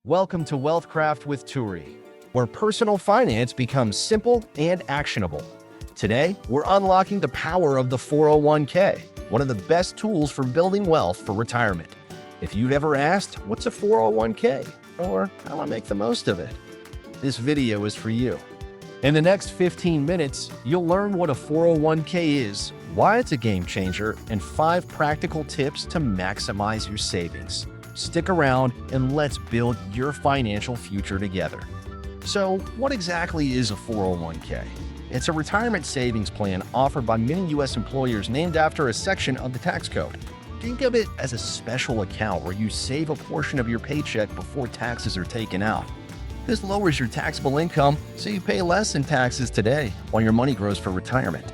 Welcome to Wealthcraft with Turi, where personal finance becomes simple and actionable. Today, we're unlocking the power of the 401k, one of the best tools for building wealth for retirement. If you've ever asked, what's a 401k? Or how do I make the most of it? This video is for you. In the next 15 minutes, you'll learn what a 401k is, why it's a game changer, and 5 practical tips to maximize your savings. Stick around and let's build your financial future together. So, what exactly is a 401k? It's a retirement savings plan offered by many U.S. employers named after a section of the tax code. Think of it as a special account where you save a portion of your paycheck before taxes are taken out. This lowers your taxable income so you pay less in taxes today while your money grows for retirement.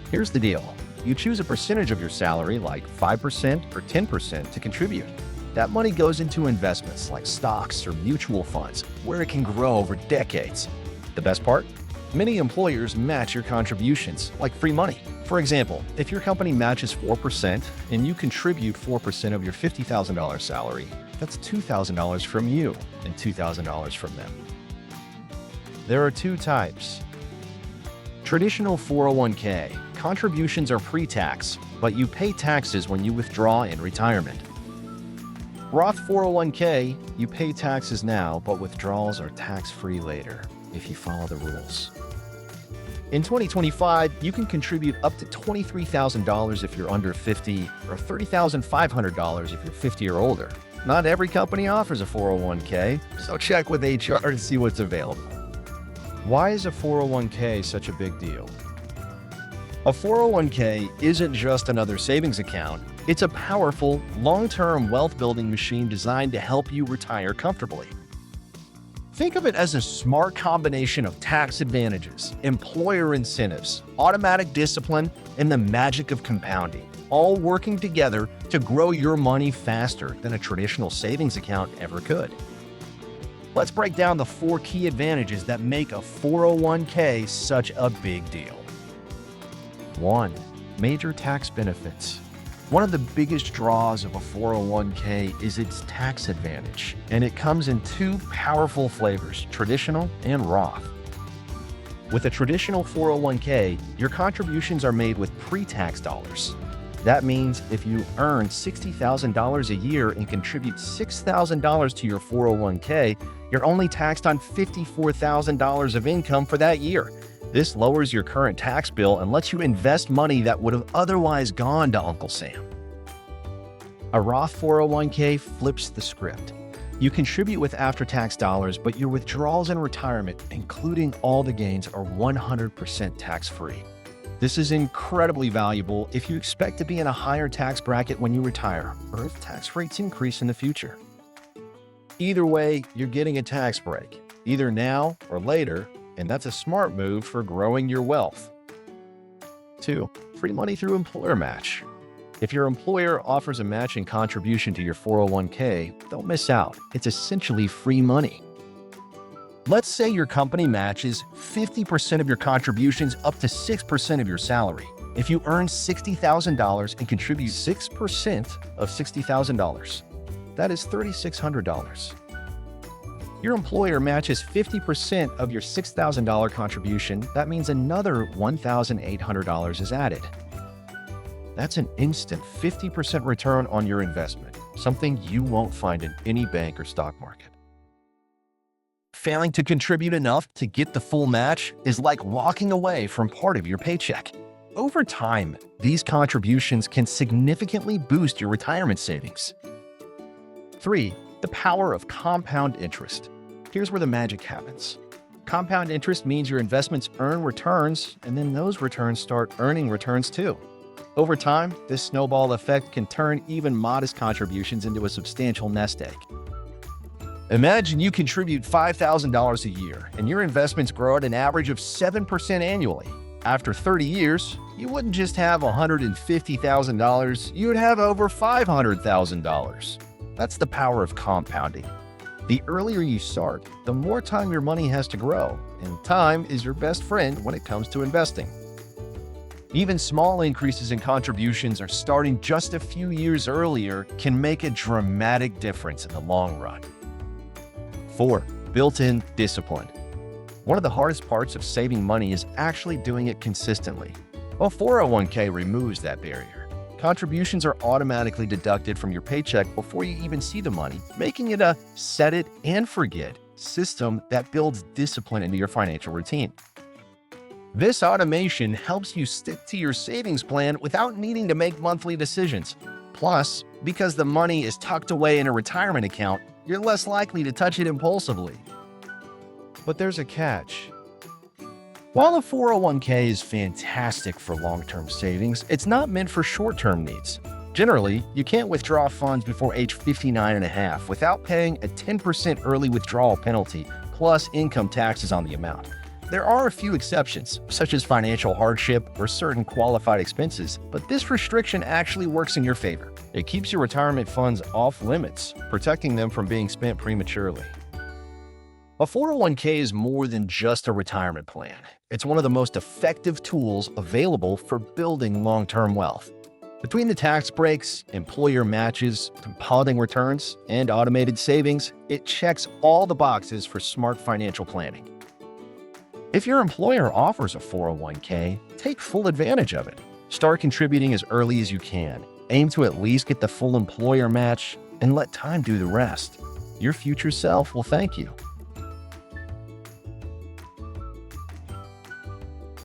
Here's the deal. You choose a percentage of your salary, like 5% or 10%, to contribute. That money goes into investments like stocks or mutual funds, where it can grow over decades. The best part? Many employers match your contributions, like free money. For example, if your company matches 4% and you contribute 4% of your $50,000 salary, that's $2,000 from you and $2,000 from them. There are 2 types. Traditional 401k. Contributions are pre-tax, but you pay taxes when you withdraw in retirement. Roth 401k, you pay taxes now, but withdrawals are tax-free later, if you follow the rules. In 2025, you can contribute up to $23,000 if you're under 50, or $30,500 if you're 50 or older. Not every company offers a 401k, so check with HR to see what's available. Why is a 401k such a big deal? A 401k isn't just another savings account. It's a powerful, long-term wealth-building machine designed to help you retire comfortably. Think of it as a smart combination of tax advantages, employer incentives, automatic discipline, and the magic of compounding, all working together to grow your money faster than a traditional savings account ever could. Let's break down the 4 key advantages that make a 401k such a big deal. 1. Major tax benefits. One of the biggest draws of a 401k is its tax advantage, and it comes in 2 powerful flavors, traditional and Roth. With a traditional 401k, your contributions are made with pre-tax dollars. That means if you earn $60,000 a year and contribute $6,000 to your 401k, you're only taxed on $54,000 of income for that year. This lowers your current tax bill and lets you invest money that would have otherwise gone to Uncle Sam. A Roth 401k flips the script. You contribute with after-tax dollars, but your withdrawals in retirement, including all the gains, are 100% tax-free. This is incredibly valuable if you expect to be in a higher tax bracket when you retire, or if tax rates increase in the future. Either way, you're getting a tax break, either now or later, and that's a smart move for growing your wealth. 2. Free money through employer match. If your employer offers a matching contribution to your 401k, don't miss out. It's essentially free money. Let's say your company matches 50% of your contributions up to 6% of your salary. If you earn $60,000 and contribute 6% of $60,000, that is $3,600. Your employer matches 50% of your $6,000 contribution. That means another $1,800 is added. That's an instant 50% return on your investment, something you won't find in any bank or stock market. Failing to contribute enough to get the full match is like walking away from part of your paycheck. Over time, these contributions can significantly boost your retirement savings. 3. The power of compound interest. Here's where the magic happens. Compound interest means your investments earn returns, and then those returns start earning returns too. Over time, this snowball effect can turn even modest contributions into a substantial nest egg. Imagine you contribute $5,000 a year, and your investments grow at an average of 7% annually. After 30 years, you wouldn't just have $150,000, you would have over $500,000. That's the power of compounding. The earlier you start, the more time your money has to grow, and time is your best friend when it comes to investing. Even small increases in contributions or starting just a few years earlier can make a dramatic difference in the long run. 4. Built-in discipline. One of the hardest parts of saving money is actually doing it consistently. A 401k removes that barrier. Contributions are automatically deducted from your paycheck before you even see the money, making it a set it and forget system that builds discipline into your financial routine. This automation helps you stick to your savings plan without needing to make monthly decisions. Plus, because the money is tucked away in a retirement account, you're less likely to touch it impulsively. But there's a catch. While a 401k is fantastic for long-term savings, it's not meant for short-term needs. Generally, you can't withdraw funds before age 59 and a half without paying a 10% early withdrawal penalty plus income taxes on the amount. There are a few exceptions, such as financial hardship or certain qualified expenses, but this restriction actually works in your favor. It keeps your retirement funds off limits, protecting them from being spent prematurely. A 401k is more than just a retirement plan. It's one of the most effective tools available for building long-term wealth. Between the tax breaks, employer matches, compounding returns, and automated savings, it checks all the boxes for smart financial planning. If your employer offers a 401k, take full advantage of it. Start contributing as early as you can. Aim to at least get the full employer match, and let time do the rest. Your future self will thank you.